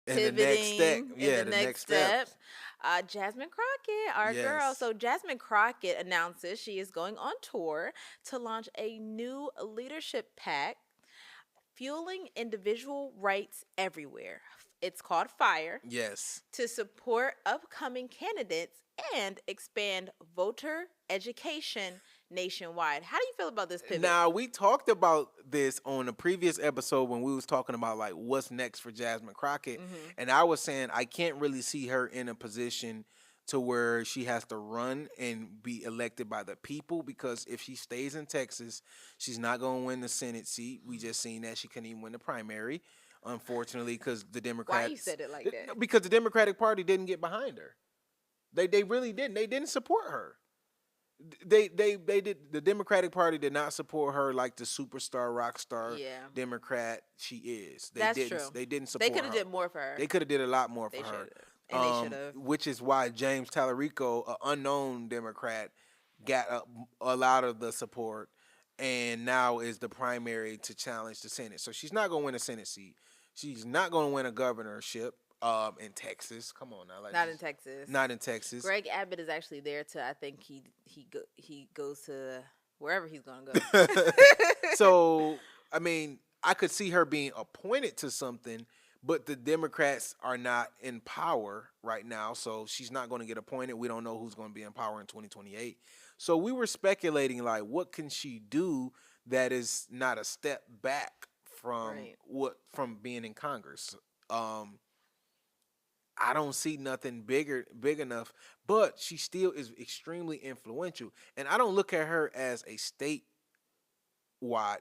And the next step, pivoting in yeah, the the next next step. steps. Jasmine Crockett, our girl. Yes. So Jasmine Crockett announces she is going on tour to launch a new leadership pack fueling individual rights everywhere. It's called Fire Yes. to support upcoming candidates and expand voter education nationwide. How do you feel about this pivot? Now we talked about this on a previous episode when we was talking about like what's next for Jasmine Crockett, Hmm. and I was saying I can't really see her in a position to where she has to run and be elected by the people, because if she stays in Texas, she's not going to win the Senate seat. We just seen that she couldn't even win the primary, unfortunately, because the Why you Democrats, said it like that? because the Democratic Party didn't get behind her. They really didn't. They didn't support her. They did. The Democratic Party did not support her like the superstar rock star Yeah, Democrat she is. They that's didn't. true. They didn't They support could have her. did more for her. They could have did a lot more They for should her. have, and they should have. Which is why James Tallarico, an unknown Democrat, got a lot of the support, and now is the primary to challenge the Senate. So she's not going to win a Senate seat. She's not going to win a governorship in Texas. Come on now, like Not in Texas. not in Texas. Greg Abbott is actually there to. I think he goes to wherever he's gonna go. So, I mean, I could see her being appointed to something, but the Democrats are not in power right now, so she's not going to get appointed. We don't know who's going to be in power in 2028. So we were speculating like what can she do that is not a step back from Right. from being in Congress. Um I don't see nothing big enough, but she still is extremely influential. And I don't look at her as a state wide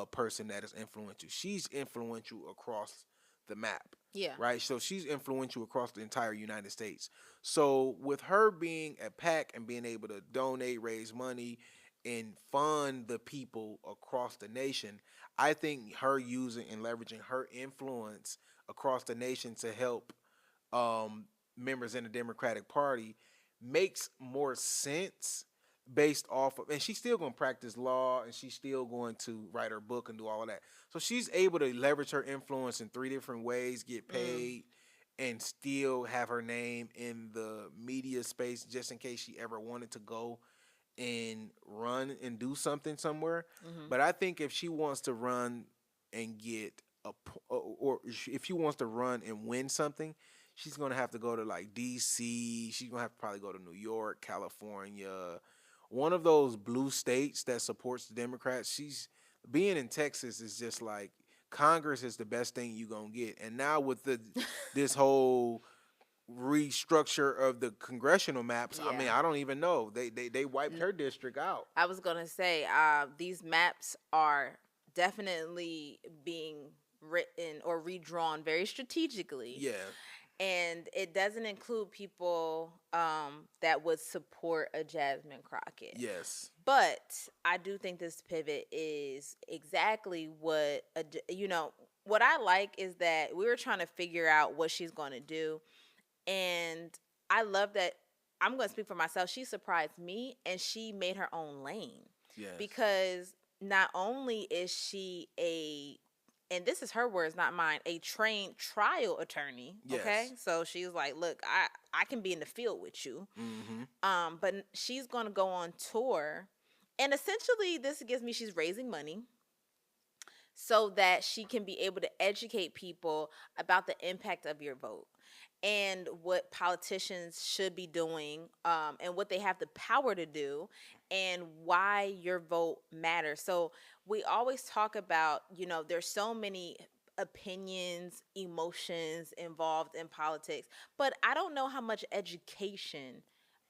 person that is influential. She's influential across the map, Yeah. right? So she's influential across the entire United States. So with her being a PAC and being able to donate, raise money, and fund the people across the nation, I think her using and leveraging her influence across the nation to help um, members in the Democratic Party makes more sense based off of, and she's still going to practice law and she's still going to write her book and do all of that. So she's able to leverage her influence in three different ways, get Mm. paid, and still have her name in the media space just in case she ever wanted to go and run and do something somewhere. Hmm. But I think if she wants to run and get or if she wants to run and win something, she's gonna have to go to like D.C. She's gonna have to probably go to New York, California, one of those blue states that supports the Democrats. She's being in Texas is just like Congress is the best thing you gonna get. And now with the this whole restructure of the congressional maps, I mean, Yeah. I don't even know. They wiped N- her district out. I was gonna say, these maps are definitely being written or redrawn very strategically, Yeah. and it doesn't include people that would support a Jasmine Crockett. Yes. But I do think this pivot is exactly what what I like is that we were trying to figure out what she's going to do, and I love that. I'm going to speak for myself. She surprised me and she made her own lane Yes. because not only is she and this is her words, not mine, a trained trial attorney. Okay, Yes. so she's like, look, I can be in the field with you. Mm-hmm. But she's going to go on tour, and essentially, this gives me she's raising money so that she can be able to educate people about the impact of your vote and what politicians should be doing, and what they have the power to do and why your vote matters. So we always talk about, there's so many opinions, emotions involved in politics, but I don't know how much education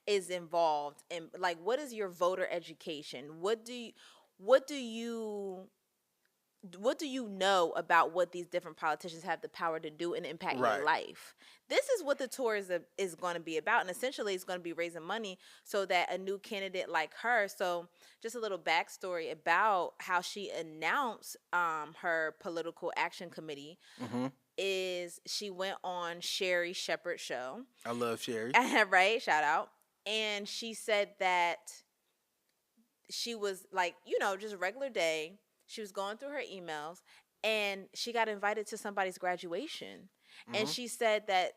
is involved in, like, what is your voter education? What do you what do you know about what these different politicians have the power to do and impact your Right. life? This is what the tour is going to be about, and essentially it's going to be raising money so that a new candidate like her. So just a little backstory about how she announced her political action committee Mm-hmm. is she went on Sherry Shepherd's show. I love Sherry. Right, shout out. And she said that she was like, just a regular day. She was going through her emails and she got invited to somebody's graduation. And Mhm. she said that,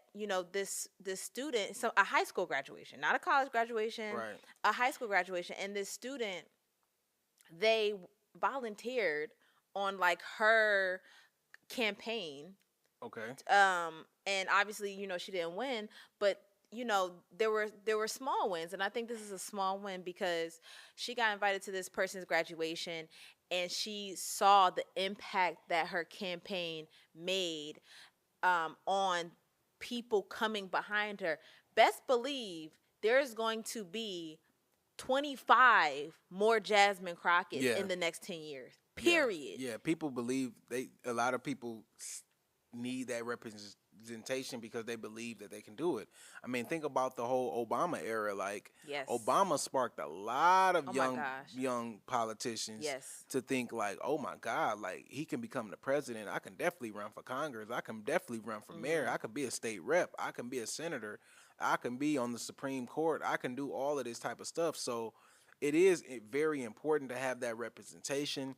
this student, so a high school graduation, not a college graduation, Right. a high school graduation, and this student, they volunteered on like her campaign, Okay. and obviously, she didn't win, but there were small wins, and I think this is a small win because she got invited to this person's graduation, and she saw the impact that her campaign made, on people coming behind her. Best believe there's going to be 25 more Jasmine Crockett's Yeah. in the next 10 years. Yeah. Period. Yeah. People believe a lot of people need that representation because they believe that they can do it. I mean, think about the whole Obama era. Like, Yes. Obama sparked a lot of Oh my gosh. young politicians Yes. to think like, oh my God, like he can become the president. I can definitely run for Congress. I can definitely run for mayor. I could be a state rep. I can be a senator. I can be on the Supreme Court. I can do all of this type of stuff. So it is very important to have that representation.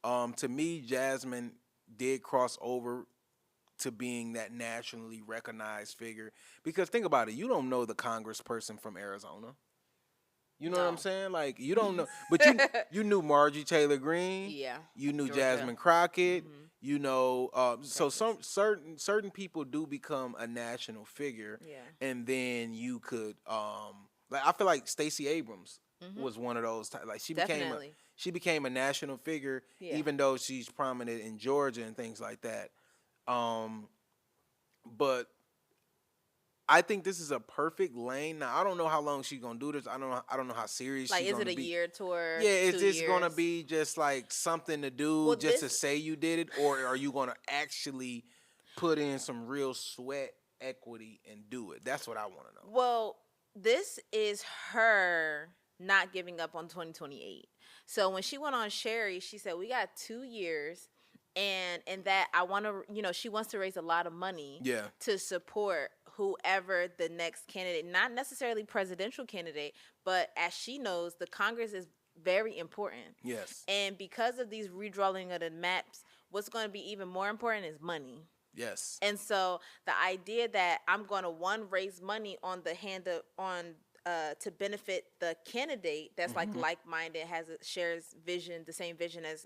To me, Jasmine did cross over to being that nationally recognized figure. Because think about it, you don't know the congressperson from Arizona. You know what I'm No. saying? Like you don't know, but you knew Margie Taylor Greene. Yeah. You knew Georgia. Jasmine Crockett. Mhm. You know, so Texas. certain people do become a national figure, Yeah. and then you could like I feel like Stacey Abrams Mhm. was one of those like Definitely. she became a national figure Yeah. even though she's prominent in Georgia and things like that. Um, but I think this is a perfect lane. Now I don't know how long she's gonna do this. I don't know how serious Like, she's is it gonna a be. year tour? Yeah, is 2 this gonna years? be just like something to do Well, just to this say you did it, or are you gonna actually put in some real sweat equity and do it? That's what I want to know. Well, this is her not giving up on 2028. So when she went on Sherry, she said, "We got 2 years, and in that I want to, she wants to raise a lot of money Yeah. to support whoever the next candidate, not necessarily presidential candidate, but as she knows, the Congress is very important. Yes. And because of these redrawing of the maps, what's going to be even more important is money." Yes. And so the idea that I'm going to raise money on the hand of on to benefit the candidate that's like minded, shares vision, the same vision as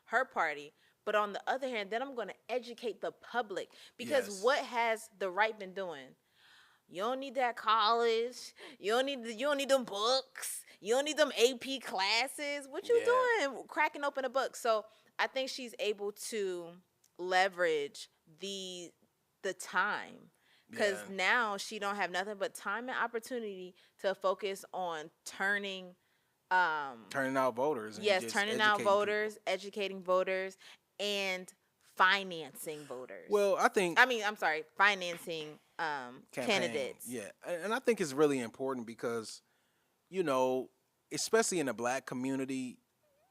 her party. But on the other hand, then I'm going to educate the public because Yes. what has the right been doing? You don't need that college. You don't need them books. You don't need them AP classes. What you doing? Cracking open a book. So I think she's able to leverage the time because Yeah. now she don't have nothing but time and opportunity to focus on turning Turning out voters and yes, just turning out educating voters, people. educating voters, and financing voters. Well, I think I mean, I'm sorry, financing campaign. candidates. Yeah, and I think it's really important because you know, especially in the black community,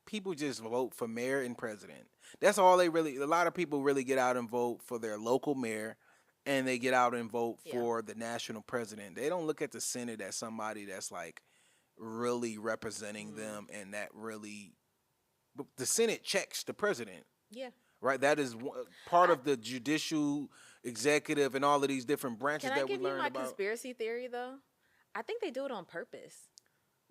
people just vote for mayor and president. That's all they really. A lot of people really get out and vote for their local mayor, and they get out and vote Yeah. for the national president. They don't look at the Senate as somebody that's like really representing them, and that really. But the Senate checks the president, Yeah. right? That is part of the judicial, executive, and all of these different branches Can I that we give you learn my about. conspiracy theory though? I think they do it on purpose.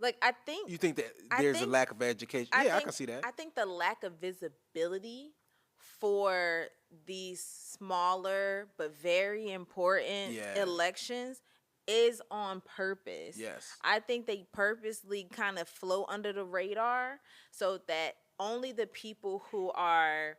Like I think You think that I there's a think- lack of education? I Yeah, I think- can see that. I think the lack of visibility for these smaller but very important Yeah. elections is on purpose. Yes. I think they purposely kind of flow under the radar so that only the people who are,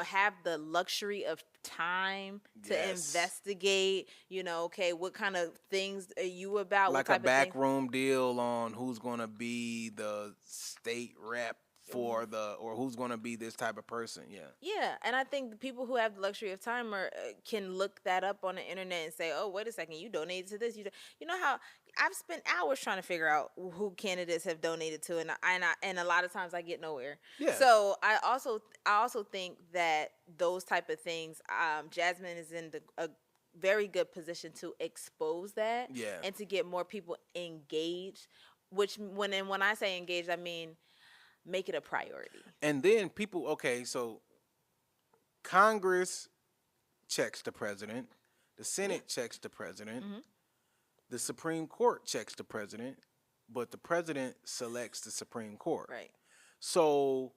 have the luxury of time to Yes. investigate, okay, what kind of things are you about? Like what a type of things? backroom deal on who's gonna be the state rep for or who's gonna be this type of person. Yeah. Yeah, and I think the people who have the luxury of time can look that up on the internet and say, "Oh, wait a second, you donated to this." You know how I've spent hours trying to figure out who candidates have donated to, and a lot of times I get nowhere. Yeah. So I also think that those type of things, Jasmine is in a very good position to expose that, Yeah. and to get more people engaged. Which when I say engaged, I mean make it a priority. And then people, okay, so Congress checks the president, the Senate checks the president, the Supreme Court checks the president, but the president selects the Supreme Court. Right. So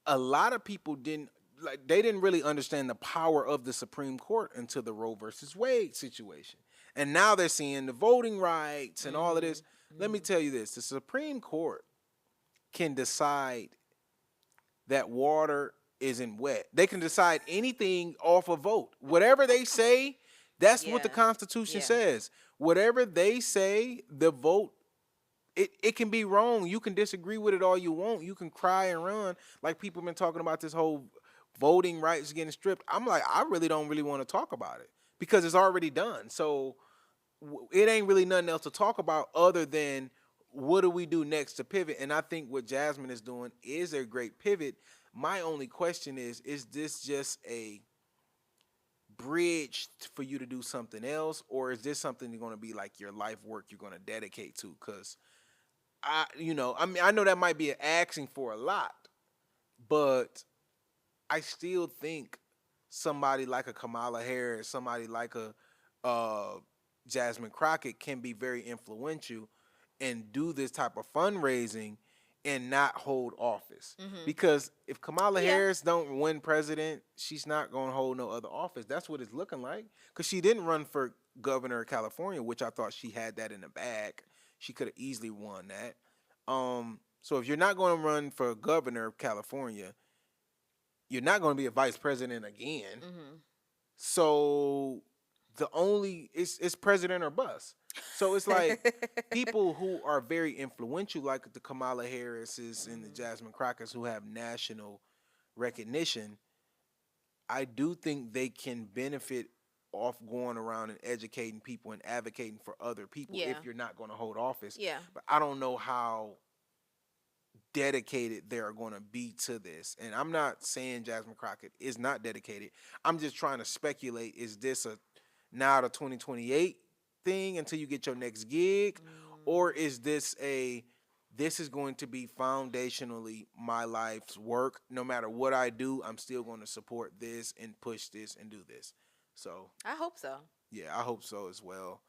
a lot of people they didn't really understand the power of the Supreme Court until the Roe versus Wade situation. And now they're seeing the voting rights and all of this. Let me tell you this, the Supreme Court can decide that water isn't wet. They can decide anything off a vote. Whatever they say, that's what the Constitution says. Whatever they say, the vote, it can be wrong. You can disagree with it all you want. You can cry and run. Like people have been talking about this whole voting rights getting stripped. I'm like, I really don't want to talk about it because it's already done. So it ain't really nothing else to talk about other than what do we do next to pivot. And I think what Jasmine is doing is a great pivot. My only question is this just a bridge for you to do something else, or is this something you're going to be like your life work you're going to dedicate to? Because I know that might be asking for a lot, but I still think somebody like a Kamala Harris, somebody like a Jasmine Crockett can be very influential and do this type of fundraising and not hold office. Because if Kamala Harris don't win president, she's not going to hold no other office. That's what it's looking like. Because she didn't run for governor of California, which I thought she had that in the bag. She could have easily won that. So if you're not going to run for governor of California, you're not going to be a vice president again. So it's president or bust. So it's like people who are very influential, like the Kamala Harrises and the Jasmine Crockets, who have national recognition, I do think they can benefit off going around and educating people and advocating for other people if you're not going to hold office. But I don't know how dedicated they are going to be to this. And I'm not saying Jasmine Crockett is not dedicated. I'm just trying to speculate, is this a now the 2028 thing until you get your next gig? Or is this this is going to be foundationally my life's work? No matter what I do, I'm still going to support this and push this and do this. So I hope so. Yeah, I hope so as well.